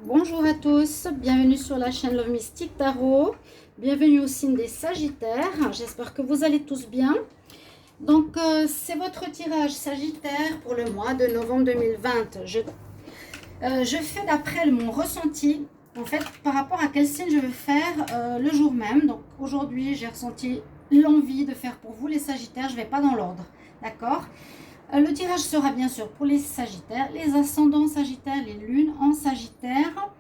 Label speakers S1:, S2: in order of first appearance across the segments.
S1: Bonjour à tous, bienvenue sur la chaîne Love Mystic Tarot, bienvenue au signe des Sagittaires, j'espère que vous allez tous bien. Donc c'est votre tirage Sagittaire pour le mois de novembre 2020. Je fais d'après mon ressenti, en fait par rapport à quel signe je veux faire le jour même. Donc aujourd'hui j'ai ressenti l'envie de faire pour vous les Sagittaires, je ne vais pas dans l'ordre, d'accord? Le tirage sera bien sûr pour les Sagittaires, les ascendants Sagittaires, les lunes en Sagittaire.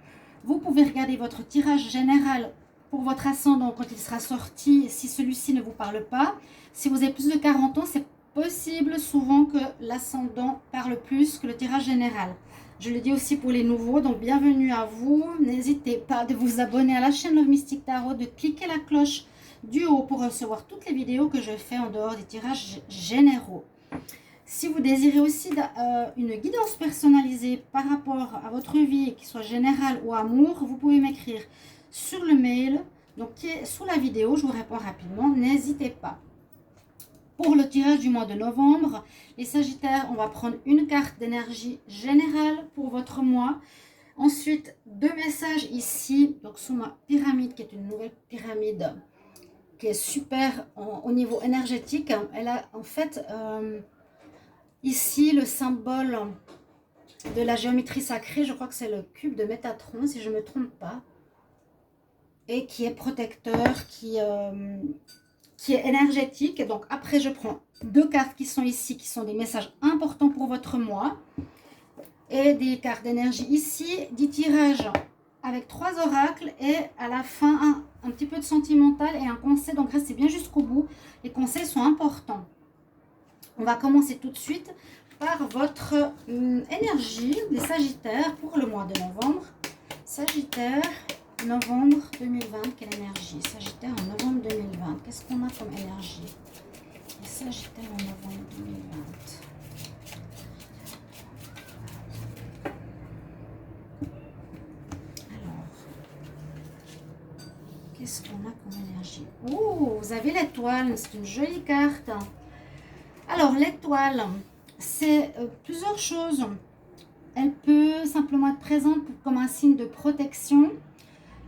S1: Vous pouvez regarder votre tirage général pour votre ascendant quand il sera sorti, si celui-ci ne vous parle pas. Si vous avez plus de 40 ans, c'est possible souvent que l'ascendant parle plus que le tirage général. Je le dis aussi pour les nouveaux, donc bienvenue à vous. N'hésitez pas de vous abonner à la chaîne Love Mystic Tarot, de cliquer la cloche du haut pour recevoir toutes les vidéos que je fais en dehors des tirages généraux. Si vous désirez aussi une guidance personnalisée par rapport à votre vie, qu'il soit générale ou amour, vous pouvez m'écrire sur le mail donc, qui est sous la vidéo. Je vous réponds rapidement, n'hésitez pas. Pour le tirage du mois de novembre, les Sagittaires, on va prendre une carte d'énergie générale pour votre mois. Ensuite, deux messages ici, donc sous ma pyramide, qui est une nouvelle pyramide, qui est super au niveau énergétique. Elle a en fait... ici, le symbole de la géométrie sacrée, je crois que c'est le cube de Métatron, si je ne me trompe pas. Et qui est protecteur, qui est énergétique. Et donc après, je prends deux cartes qui sont ici, qui sont des messages importants pour votre mois. Et des cartes d'énergie ici, 10 tirages avec 3 oracles. Et à la fin, un petit peu de sentimental et un conseil. Donc restez bien jusqu'au bout. Les conseils sont importants. On va commencer tout de suite par votre énergie des Sagittaires pour le mois de novembre. Sagittaire, novembre 2020, quelle énergie? Sagittaire en novembre 2020, qu'est-ce qu'on a comme énergie? Les Sagittaires en novembre 2020. Alors, qu'est-ce qu'on a comme énergie? Oh, vous avez l'étoile, c'est une jolie carte. Alors, l'étoile, c'est plusieurs choses. Elle peut simplement être présente comme un signe de protection,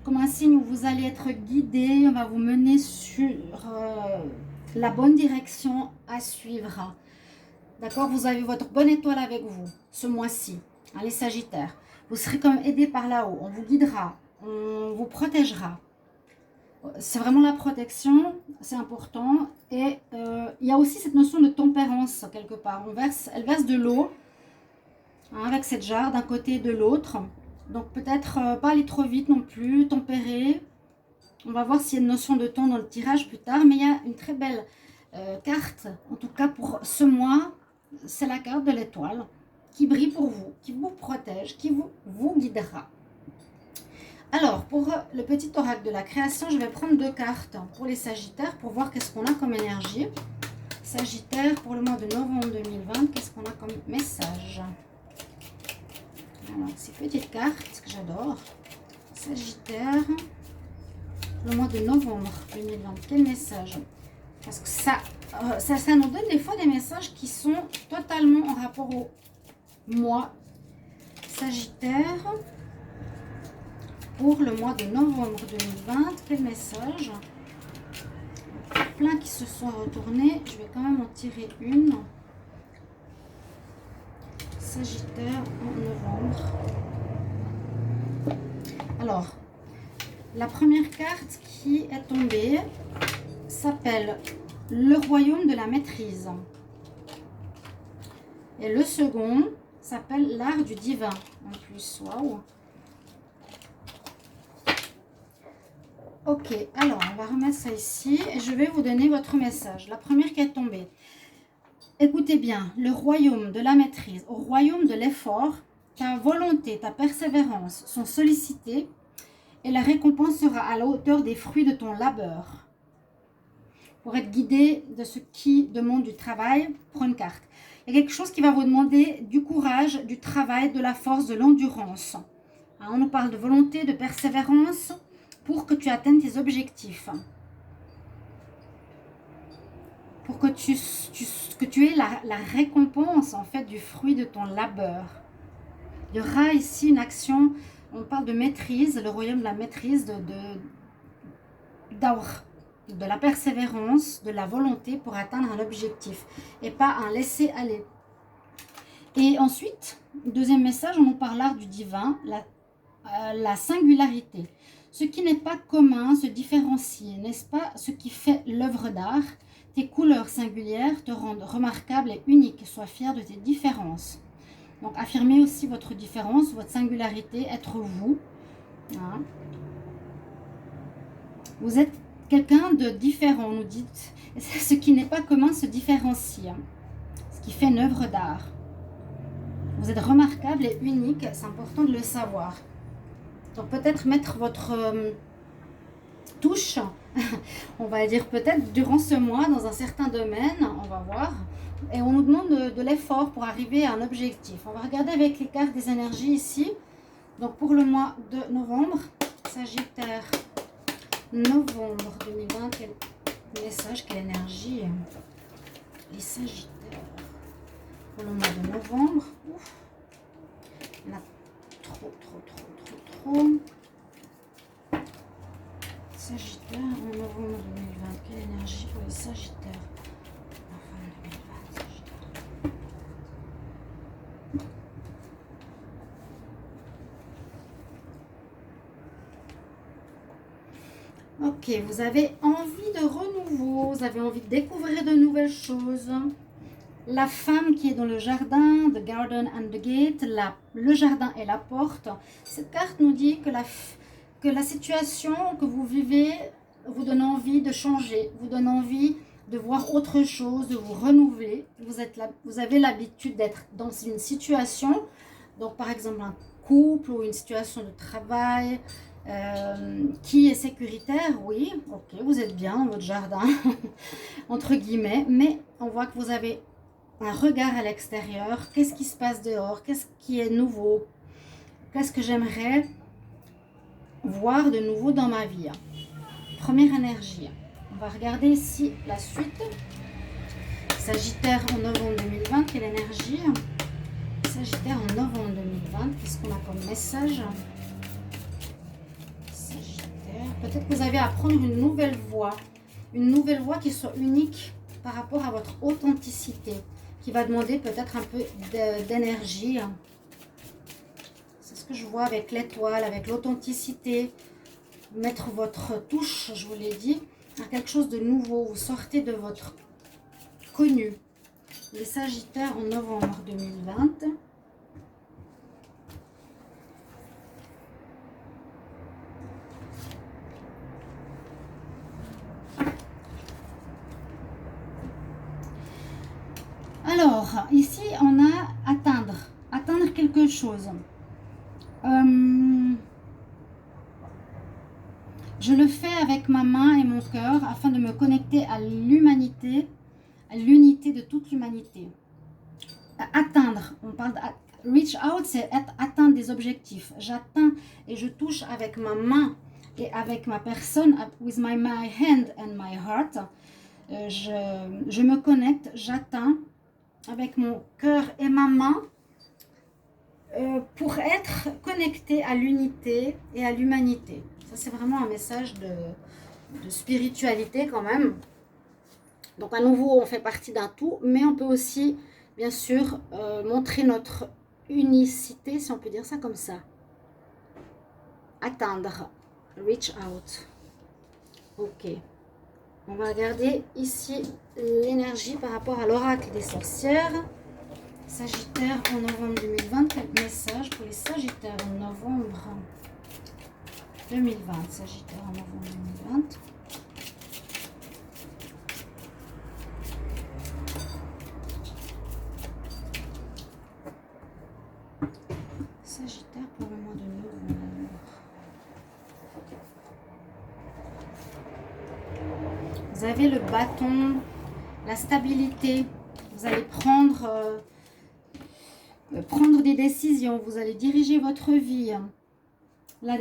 S1: comme un signe où vous allez être guidé, on va vous mener sur la bonne direction à suivre. D'accord? Vous avez votre bonne étoile avec vous ce mois-ci, hein, les Sagittaires. Vous serez comme aidé par là-haut, on vous guidera, on vous protégera. C'est vraiment la protection, c'est important. Et il y a aussi cette notion de tempérance quelque part. Elle verse de l'eau hein, avec cette jarre d'un côté et de l'autre. Donc peut-être pas aller trop vite non plus, tempérer. On va voir s'il y a une notion de temps dans le tirage plus tard. Mais il y a une très belle carte, en tout cas pour ce mois. C'est la carte de l'étoile qui brille pour vous, qui vous protège, qui vous guidera. Alors, pour le petit oracle de la création, je vais prendre deux cartes pour les Sagittaires pour voir qu'est-ce qu'on a comme énergie. Sagittaire, pour le mois de novembre 2020, qu'est-ce qu'on a comme message? Alors, ces petites cartes que j'adore. Sagittaire, le mois de novembre 2020, quel message? Parce que ça nous donne des fois des messages qui sont totalement en rapport au mois. Sagittaire, pour le mois de novembre 2020, quel message? Plein qui se sont retournés, je vais quand même en tirer une. Sagittaire en novembre. Alors, la première carte qui est tombée s'appelle le royaume de la maîtrise. Et le second s'appelle l'art du divin. En plus, waouh! Ok, alors on va remettre ça ici et je vais vous donner votre message. La première qui est tombée. Écoutez bien, le royaume de la maîtrise, au royaume de l'effort, ta volonté, ta persévérance sont sollicitées et la récompense sera à la hauteur des fruits de ton labeur. Pour être guidé de ce qui demande du travail, prends une carte. Il y a quelque chose qui va vous demander du courage, du travail, de la force, de l'endurance. Hein, on nous parle de volonté, de persévérance, pour que tu atteignes tes objectifs. Pour que tu aies la récompense en fait du fruit de ton labeur. Il y aura ici une action On parle de maîtrise, le royaume de la maîtrise, de la persévérance, de la volonté pour atteindre un objectif et pas un laisser-aller. Et ensuite, deuxième message, on nous parle l'art du divin, la singularité. Ce qui n'est pas commun, se différencier, n'est-ce pas ce qui fait l'œuvre d'art? Tes couleurs singulières te rendent remarquable et unique. Sois fier de tes différences. Donc, affirmez aussi votre différence, votre singularité, être vous. Hein. Vous êtes quelqu'un de différent, nous dites. Ce qui n'est pas commun se différencie. Hein. Ce qui fait une œuvre d'art. Vous êtes remarquable et unique, c'est important de le savoir. Donc peut-être mettre votre touche, on va dire peut-être durant ce mois dans un certain domaine, on va voir. Et on nous demande de l'effort pour arriver à un objectif. On va regarder avec les cartes des énergies ici. Donc pour le mois de novembre, Sagittaire, novembre 2020, quel message, quelle énergie, les Sagittaires. Pour le mois de novembre, ouf, il y en a trop. Sagittaire en novembre 2020, quelle énergie pour les Sagittaires? Enfin, 2020, Sagittaire. Ok, vous avez envie de renouveau, vous avez envie de découvrir de nouvelles choses. La femme qui est dans le jardin, the garden and the gate, le jardin et la porte. Cette carte nous dit que la situation que vous vivez vous donne envie de changer, vous donne envie de voir autre chose, de vous renouveler. Vous avez l'habitude d'être dans une situation, donc par exemple un couple ou une situation de travail qui est sécuritaire, oui, ok, vous êtes bien dans votre jardin, entre guillemets, mais on voit que vous avez un regard à l'extérieur, qu'est-ce qui se passe dehors, qu'est-ce qui est nouveau, qu'est-ce que j'aimerais voir de nouveau dans ma vie. Première énergie, on va regarder ici la suite. Sagittaire en novembre 2020, quelle énergie? Sagittaire en novembre 2020, qu'est-ce qu'on a comme message? Sagittaire, peut-être que vous avez à prendre une nouvelle voie qui soit unique par rapport à votre authenticité, qui va demander peut-être un peu d'énergie. C'est ce que je vois avec l'étoile, avec l'authenticité. Mettre votre touche, je vous l'ai dit, à quelque chose de nouveau. Vous sortez de votre connu. Les Sagittaires en novembre 2020. Alors, ici, on a atteindre quelque chose. Je le fais avec ma main et mon cœur afin de me connecter à l'humanité, à l'unité de toute l'humanité. Atteindre, on parle de reach out, c'est atteindre des objectifs. J'atteins et je touche avec ma main et avec ma personne, with my hand and my heart. Je me connecte, j'atteins avec mon cœur et ma main pour être connecté à l'unité et à l'humanité. Ça, c'est vraiment un message de spiritualité quand même. Donc, à nouveau, on fait partie d'un tout, mais on peut aussi, bien sûr, montrer notre unicité, si on peut dire ça comme ça. Atteindre, reach out. Ok. On va regarder ici l'énergie par rapport à l'oracle des sorcières. Sagittaire en novembre 2020, quel message pour les Sagittaires en novembre 2020, Sagittaire en novembre 2020. Sagittaire pour le mois de novembre. Vous avez le bâton, la stabilité. Vous allez prendre des décisions. Vous allez diriger votre vie.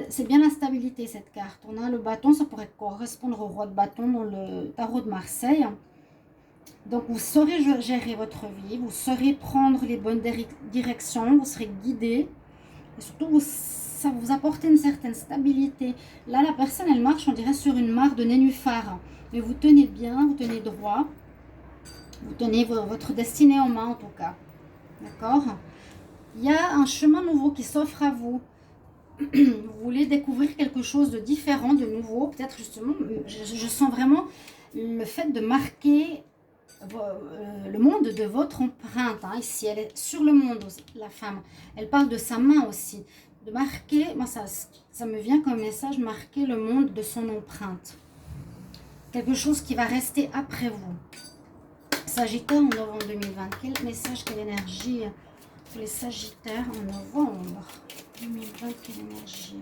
S1: C'est bien la stabilité, cette carte. On a le bâton, ça pourrait correspondre au roi de bâton dans le tarot de Marseille. Donc, vous saurez gérer votre vie. Vous saurez prendre les bonnes directions. Vous serez guidé. Et surtout, vous ça va vous apporter une certaine stabilité. Là, la personne, elle marche, on dirait, sur une mare de nénuphar. Mais vous tenez bien, vous tenez droit. Vous tenez votre destinée en main, en tout cas. D'accord? Il y a un chemin nouveau qui s'offre à vous. Vous voulez découvrir quelque chose de différent, de nouveau. Peut-être justement, je sens vraiment le fait de marquer le monde de votre empreinte. Hein. Ici, elle est sur le monde, la femme. Elle parle de sa main aussi. De marquer, moi ça me vient comme message, marquer le monde de son empreinte. Quelque chose qui va rester après vous. Sagittaire en novembre 2020. Quel message, quelle énergie pour les Sagittaires en novembre 2020, quelle énergie.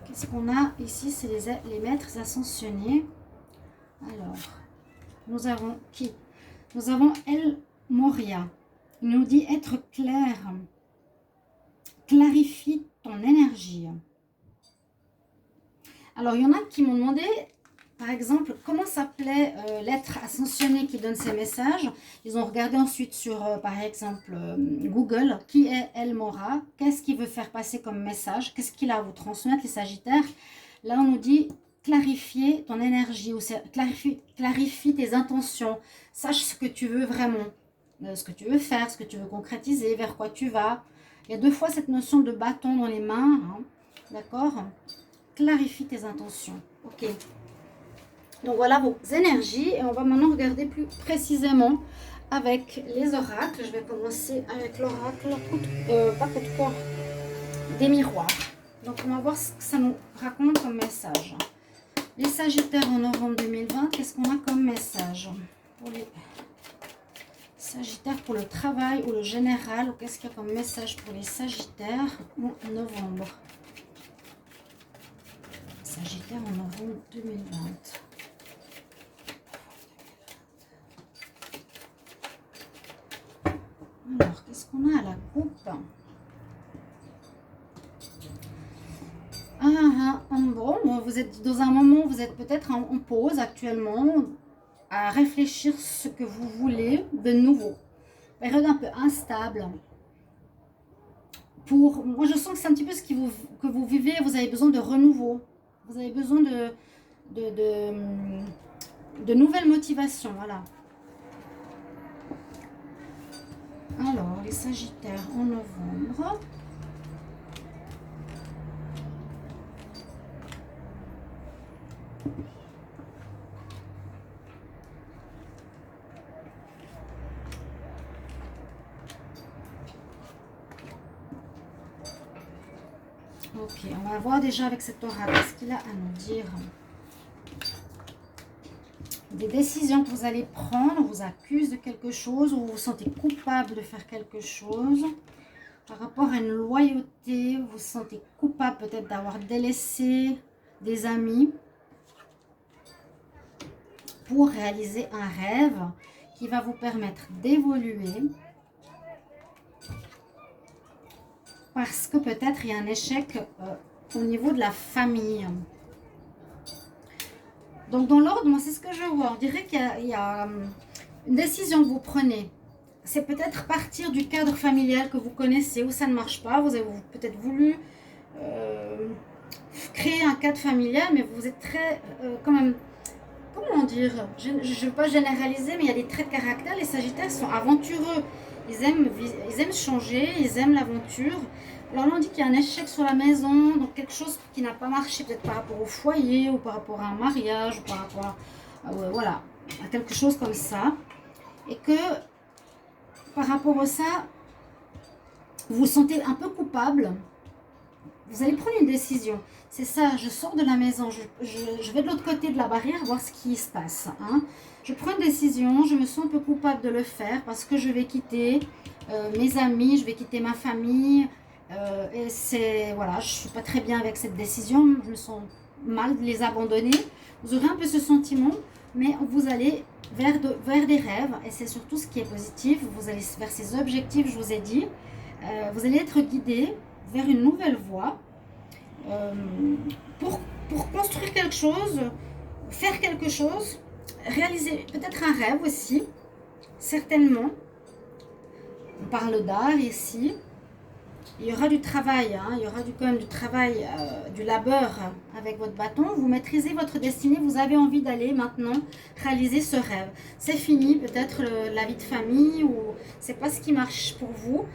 S1: Qu'est-ce qu'on a ici? C'est les maîtres ascensionnés. Alors, nous avons qui? Nous avons El Moria. Il nous dit être clair. Clarifie ton énergie. Alors, il y en a qui m'ont demandé, par exemple, comment s'appelait l'être ascensionné qui donne ces messages. Ils ont regardé ensuite sur, par exemple, Google, qui est El Mora, qu'est-ce qu'il veut faire passer comme message, qu'est-ce qu'il a à vous transmettre, les Sagittaires. Là, on nous dit clarifier ton énergie, ou clarifie tes intentions, sache ce que tu veux vraiment, ce que tu veux faire, ce que tu veux concrétiser, vers quoi tu vas. Il y a deux fois cette notion de bâton dans les mains, hein, d'accord? Clarifie tes intentions, ok. Donc voilà vos énergies et on va maintenant regarder plus précisément avec les oracles. Je vais commencer avec l'oracle, pas coup de cœur, des miroirs. Donc on va voir ce que ça nous raconte comme message. Les Sagittaires en novembre 2020, qu'est-ce qu'on a comme message pour les Sagittaires, pour le travail ou le général, ou qu'est-ce qu'il y a comme message pour les Sagittaires en novembre? Sagittaire en novembre 2020. Alors, qu'est-ce qu'on a à la coupe? Bon, vous êtes dans un moment, vous êtes peut-être en pause actuellement, à réfléchir ce que vous voulez de nouveau. Période un peu instable. Moi, je sens que c'est un petit peu ce que vous vivez, vous avez besoin de renouveau. Vous avez besoin de nouvelles motivations, voilà. Alors, les Sagittaires en novembre. Ok, on va voir déjà avec cet oracle ce qu'il a à nous dire. Des décisions que vous allez prendre, on vous accuse de quelque chose, ou vous vous sentez coupable de faire quelque chose. Par rapport à une loyauté, vous vous sentez coupable peut-être d'avoir délaissé des amis pour réaliser un rêve qui va vous permettre d'évoluer. Parce que peut-être il y a un échec au niveau de la famille. Donc dans l'ordre, moi c'est ce que je vois. On dirait qu'il y a une décision que vous prenez. C'est peut-être partir du cadre familial que vous connaissez où ça ne marche pas. Vous avez peut-être voulu créer un cadre familial, mais vous êtes très quand même, comment dire, je ne veux pas généraliser, mais il y a des traits de caractère. Les Sagittaires sont aventureux. Ils aiment changer, ils aiment l'aventure. Alors là, on dit qu'il y a un échec sur la maison, donc quelque chose qui n'a pas marché, peut-être par rapport au foyer, ou par rapport à un mariage, ou par rapport voilà, à quelque chose comme ça. Et que, par rapport à ça, vous vous sentez un peu coupable. Vous allez prendre une décision. C'est ça, je sors de la maison, je vais de l'autre côté de la barrière, voir ce qui se passe. Hein. Je prends une décision, je me sens un peu coupable de le faire parce que je vais quitter mes amis, je vais quitter ma famille. Et c'est, voilà, je ne suis pas très bien avec cette décision, je me sens mal de les abandonner. Vous aurez un peu ce sentiment, mais vous allez vers des rêves, et c'est surtout ce qui est positif. Vous allez vers ces objectifs, je vous ai dit. Vous allez être guidé vers une nouvelle voie pour construire quelque chose, faire quelque chose réaliser peut-être un rêve aussi, certainement. On parle d'art ici. Il y aura du travail, hein, il y aura quand même du travail, du labeur avec votre bâton. Vous maîtrisez votre destinée, vous avez envie d'aller maintenant réaliser ce rêve. C'est fini, peut-être la vie de famille ou c'est pas ce qui marche pour vous.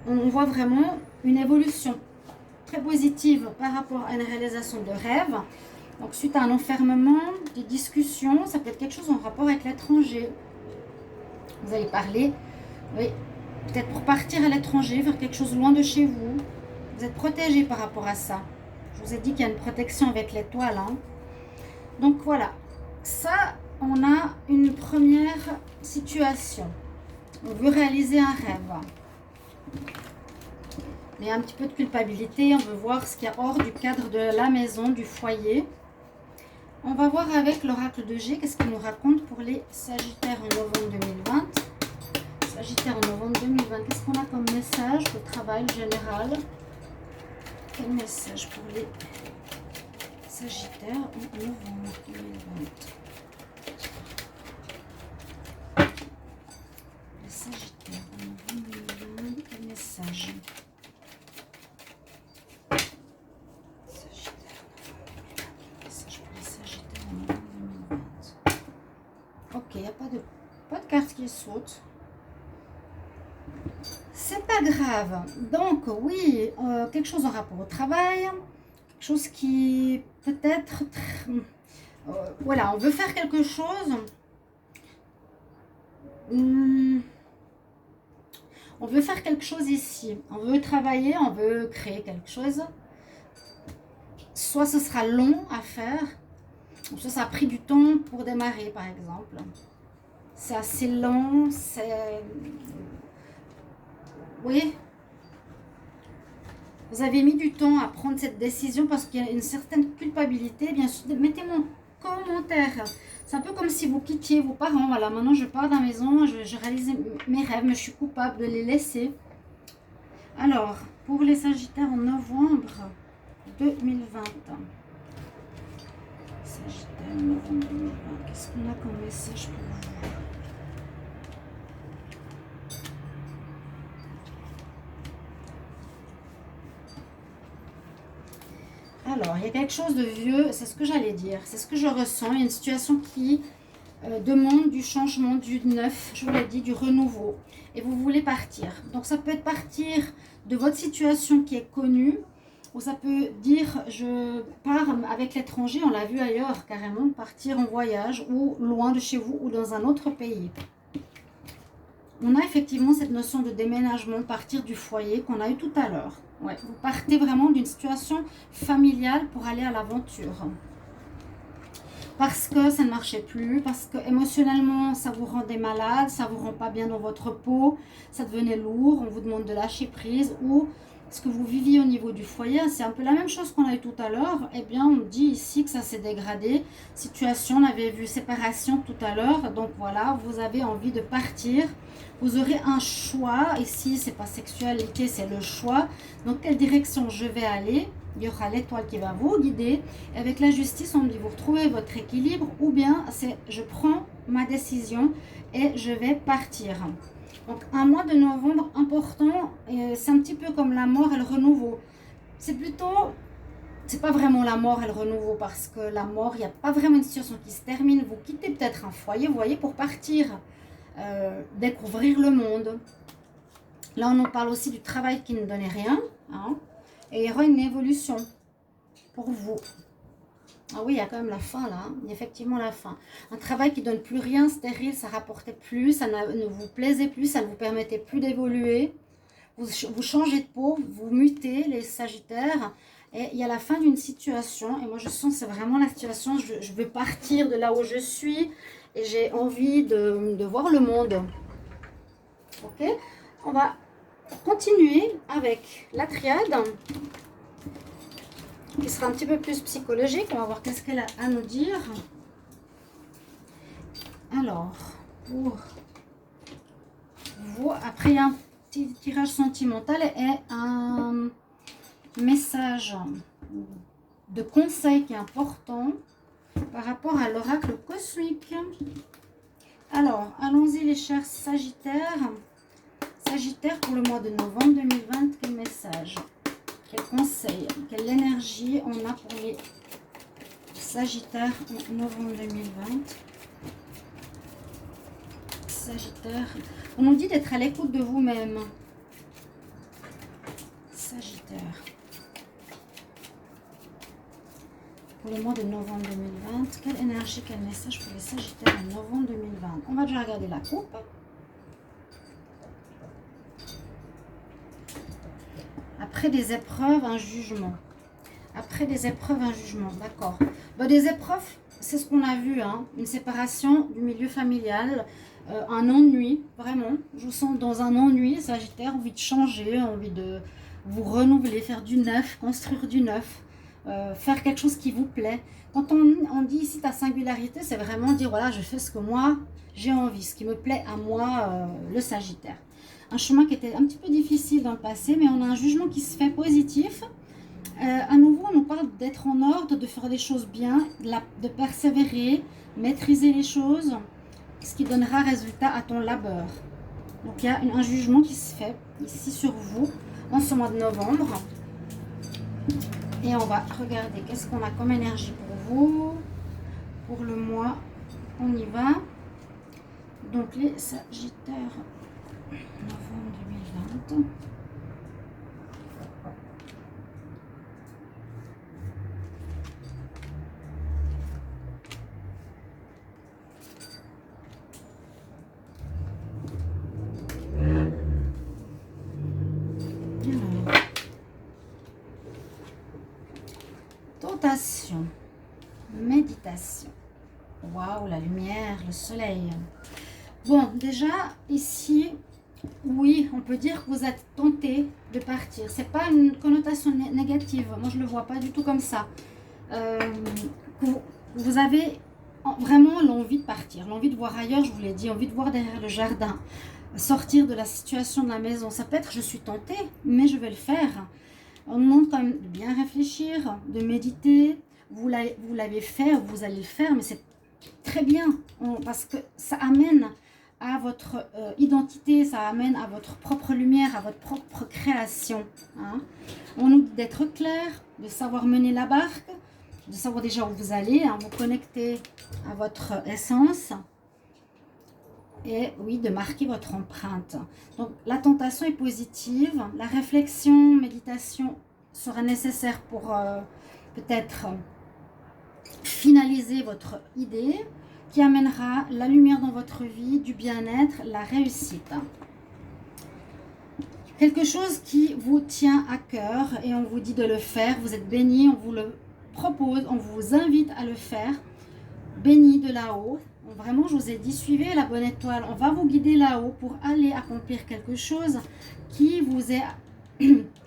S1: On voit vraiment une évolution très positive par rapport à une réalisation de rêve. Donc suite à un enfermement, des discussions, ça peut être quelque chose en rapport avec l'étranger. Vous allez parler, oui. Peut-être pour partir à l'étranger, faire quelque chose loin de chez vous. Vous êtes protégé par rapport à ça. Je vous ai dit qu'il y a une protection avec l'étoile. Hein. Donc voilà. Ça, on a une première situation. On veut réaliser un rêve. Il y a un petit peu de culpabilité. On veut voir ce qu'il y a hors du cadre de la maison, du foyer. On va voir avec l'oracle de G. Qu'est-ce qu'il nous raconte pour les Sagittaires en novembre 2020. Sagittaire en novembre 2020, qu'est-ce qu'on a comme message de travail général? Quel message pour les Sagittaires en novembre 2020? Les Sagittaires en novembre 2020, quel message? Message pour les Sagittaires en novembre 2020. Ok, il n'y a pas de carte qui saute. C'est pas grave. Donc, oui, quelque chose en rapport au travail, quelque chose qui peut-être... voilà, on veut faire quelque chose. On veut faire quelque chose ici. On veut travailler, on veut créer quelque chose. Soit ce sera long à faire, soit ça a pris du temps pour démarrer, par exemple. C'est assez long, c'est... Oui, vous avez mis du temps à prendre cette décision parce qu'il y a une certaine culpabilité. Bien sûr, mettez-moi en commentaire. C'est un peu comme si vous quittiez vos parents. Voilà, maintenant je pars de la maison, je réalise mes rêves, mais je suis coupable de les laisser. Alors, pour les Sagittaires en novembre 2020. Sagittaire en novembre 2020. Qu'est-ce qu'on a comme message pour vous? Alors, il y a quelque chose de vieux, c'est ce que j'allais dire, c'est ce que je ressens. Il y a une situation qui demande du changement, du neuf, je vous l'ai dit, du renouveau. Et vous voulez partir. Donc, ça peut être partir de votre situation qui est connue, ou ça peut dire, je pars avec l'étranger, on l'a vu ailleurs carrément, partir en voyage, ou loin de chez vous, ou dans un autre pays. On a effectivement cette notion de déménagement, partir du foyer qu'on a eu tout à l'heure. Ouais, vous partez vraiment d'une situation familiale pour aller à l'aventure. Parce que ça ne marchait plus, parce que émotionnellement ça vous rendait malade, ça vous rend pas bien dans votre peau, ça devenait lourd, on vous demande de lâcher prise, ou ce que vous viviez au niveau du foyer, c'est un peu la même chose qu'on a eu tout à l'heure. Eh bien, on dit ici que ça s'est dégradé. Situation, on avait vu séparation tout à l'heure. Donc voilà, vous avez envie de partir. Vous aurez un choix. Ici, c'est pas sexualité, c'est le choix. Dans quelle direction je vais aller? Il y aura l'étoile qui va vous guider. Et avec la justice, on dit vous retrouvez votre équilibre. Ou bien, c'est je prends ma décision et je vais partir. Donc un mois de novembre important, c'est un petit peu comme la mort et le renouveau. C'est plutôt, c'est pas vraiment la mort et le renouveau parce que la mort, il n'y a pas vraiment une situation qui se termine. Vous quittez peut-être un foyer, vous voyez, pour partir, découvrir le monde. Là, on en parle aussi du travail qui ne donnait rien. Hein, et il y aura une évolution pour vous. Ah oui, il y a quand même la fin là, hein. Il y a effectivement la fin. Un travail qui ne donne plus rien, stérile, ça rapportait plus, ça ne vous plaisait plus, ça ne vous permettait plus d'évoluer. Vous changez de peau, vous mutez les Sagittaires. Et il y a la fin d'une situation. Et moi je sens que c'est vraiment la situation, je veux partir de là où je suis. Et j'ai envie de voir le monde. Ok, on va continuer avec la triade. Qui sera un petit peu plus psychologique. On va voir qu'est-ce qu'elle a à nous dire. Alors, pour vous, après il y a un petit tirage sentimental et un message de conseil qui est important. par rapport à l'oracle cosmique. Alors, allons-y les chers Sagittaires. Sagittaire pour le mois de novembre 2020, quel message, quel conseil, quelle énergie on a pour les Sagittaires en novembre 2020. Sagittaire, on nous dit d'être à l'écoute de vous-même. Sagittaire. Pour le mois de novembre 2020, quelle énergie, quel message pour les Sagittaires en novembre 2020. On va déjà regarder la coupe. Après des épreuves, un jugement. Après des épreuves, un jugement, d'accord. Bon, des épreuves, c'est ce qu'on a vu, hein, une séparation du milieu familial, un ennui, vraiment. Je vous sens dans un ennui, Sagittaire, envie de changer, envie de vous renouveler, faire du neuf, construire du neuf, faire quelque chose qui vous plaît. Quand on dit ici ta singularité, c'est vraiment dire, voilà, je fais ce que moi, j'ai envie, ce qui me plaît à moi, le Sagittaire. Un chemin qui était un petit peu difficile dans le passé, mais on a un jugement qui se fait positif. À nouveau, on nous parle d'être en ordre, de faire des choses bien, de persévérer, maîtriser les choses, ce qui donnera résultat à ton labeur. Donc, il y a un jugement qui se fait ici sur vous en ce mois de novembre. Et on va regarder qu'est-ce qu'on a comme énergie pour vous. Pour le mois, on y va. Donc, les Sagittaires, novembre 2020. Tentation, méditation. Waouh, la lumière, le soleil. Bon, déjà, ici, oui, on peut dire que vous êtes tenté de partir. C'est pas une connotation négative. Moi, je le vois pas du tout comme ça. Vous avez vraiment l'envie de partir, l'envie de voir ailleurs, je vous l'ai dit, envie de voir derrière le jardin, sortir de la situation de la maison. Ça peut être, je suis tentée, mais je vais le faire. On demande quand même de bien réfléchir, de méditer. Vous l'avez fait, vous allez le faire, mais c'est très bien parce que ça amène à votre identité, ça amène à votre propre lumière, à votre propre création. Hein. On nous dit d'être clair, de savoir mener la barque, de savoir déjà où vous allez, hein, vous connecter à votre essence. Et oui, de marquer votre empreinte. Donc, la tentation est positive. La réflexion, méditation sera nécessaire pour peut-être finaliser votre idée qui amènera la lumière dans votre vie, du bien-être, la réussite. Quelque chose qui vous tient à cœur et on vous dit de le faire. Vous êtes béni, on vous le propose, on vous invite à le faire. Béni de là-haut. Vraiment, je vous ai dit, suivez la bonne étoile. On va vous guider là-haut pour aller accomplir quelque chose qui vous est,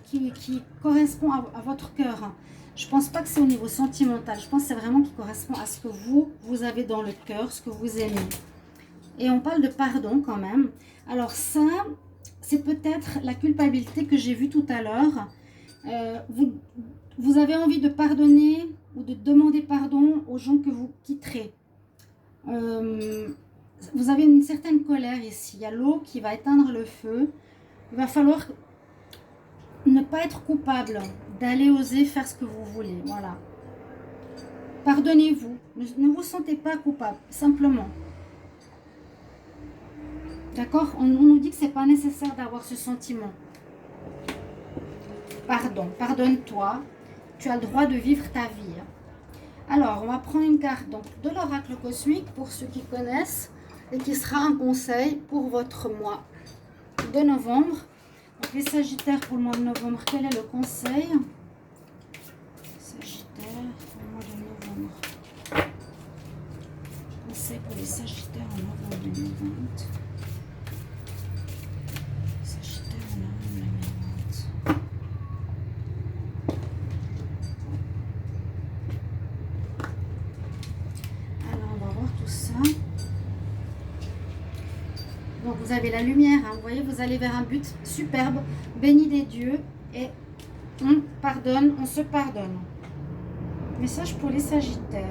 S1: qui correspond à votre cœur. Je ne pense pas que c'est au niveau sentimental. Je pense que c'est vraiment qui correspond à ce que vous avez dans le cœur, ce que vous aimez. Et on parle de pardon quand même. Alors ça, c'est peut-être la culpabilité que j'ai vue tout à l'heure. Vous avez envie de pardonner ou de demander pardon aux gens que vous quitterez. Vous avez une certaine colère ici. Il y a l'eau qui va éteindre le feu. Il va falloir ne pas être coupable, d'aller oser faire ce que vous voulez. Voilà. Pardonnez-vous. Ne vous sentez pas coupable, simplement. D'accord? On nous dit que c'est pas nécessaire d'avoir ce sentiment. Pardon. Pardonne-toi. Tu as le droit de vivre ta vie. Alors, on va prendre une carte donc, de l'oracle cosmique pour ceux qui connaissent et qui sera un conseil pour votre mois de novembre. Donc, les Sagittaires pour le mois de novembre, quel est le conseil? Sagittaire pour le mois de novembre. Conseil pour les Sagittaires en novembre 2020. Sagittaire en novembre 2020. Donc vous avez la lumière, hein, vous voyez, vous allez vers un but superbe, béni des dieux, et on pardonne, on se pardonne. Message pour les Sagittaires.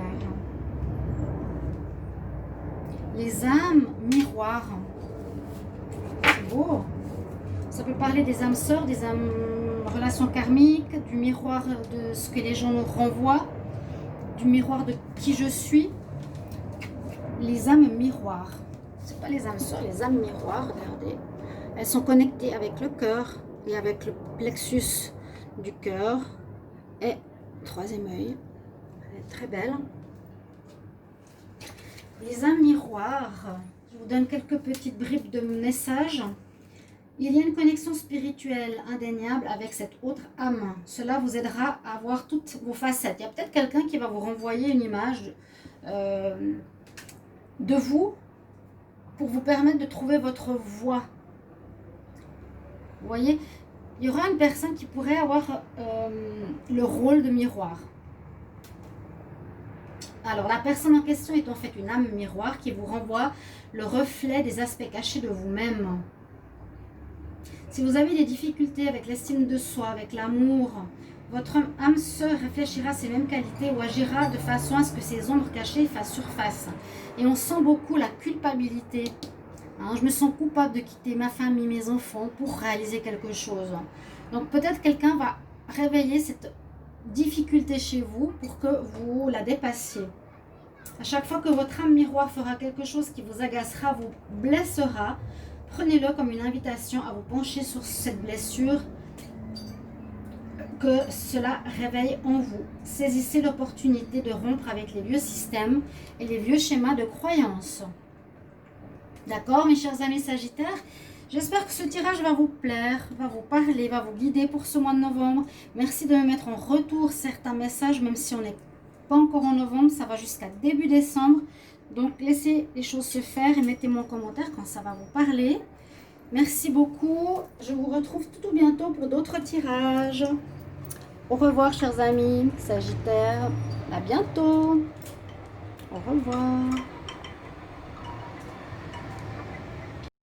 S1: Les âmes miroirs. C'est beau. Ça peut parler des âmes sœurs, des âmes relations karmiques, du miroir de ce que les gens nous renvoient, du miroir de qui je suis. Les âmes miroirs. C'est pas les âmes sœurs, les âmes miroirs, regardez. Elles sont connectées avec le cœur et avec le plexus du cœur et troisième œil. Elle est très belle. Les âmes miroirs, je vous donne quelques petites bribes de messages. Il y a une connexion spirituelle indéniable avec cette autre âme. Cela vous aidera à voir toutes vos facettes. Il y a peut-être quelqu'un qui va vous renvoyer une image de vous pour vous permettre de trouver votre voie. Vous voyez, il y aura une personne qui pourrait avoir le rôle de miroir. Alors, la personne en question est en fait une âme miroir qui vous renvoie le reflet des aspects cachés de vous-même. Si vous avez des difficultés avec l'estime de soi, avec l'amour, votre âme sœur réfléchira à ces mêmes qualités ou agira de façon à ce que ces ombres cachées fassent surface. Et on sent beaucoup la culpabilité. Je me sens coupable de quitter ma famille, mes enfants pour réaliser quelque chose. Donc peut-être quelqu'un va réveiller cette difficulté chez vous pour que vous la dépassiez. À chaque fois que votre âme miroir fera quelque chose qui vous agacera, vous blessera, prenez-le comme une invitation à vous pencher sur cette blessure que cela réveille en vous. Saisissez l'opportunité de rompre avec les vieux systèmes et les vieux schémas de croyance. D'accord, mes chers amis Sagittaires? J'espère que ce tirage va vous plaire, va vous parler, va vous guider pour ce mois de novembre. Merci de me mettre en retour certains messages, même si on n'est pas encore en novembre, ça va jusqu'à début décembre. Donc, laissez les choses se faire et mettez-moi en commentaire quand ça va vous parler. Merci beaucoup. Je vous retrouve tout bientôt pour d'autres tirages. Au revoir, chers amis Sagittaires. À bientôt. Au revoir.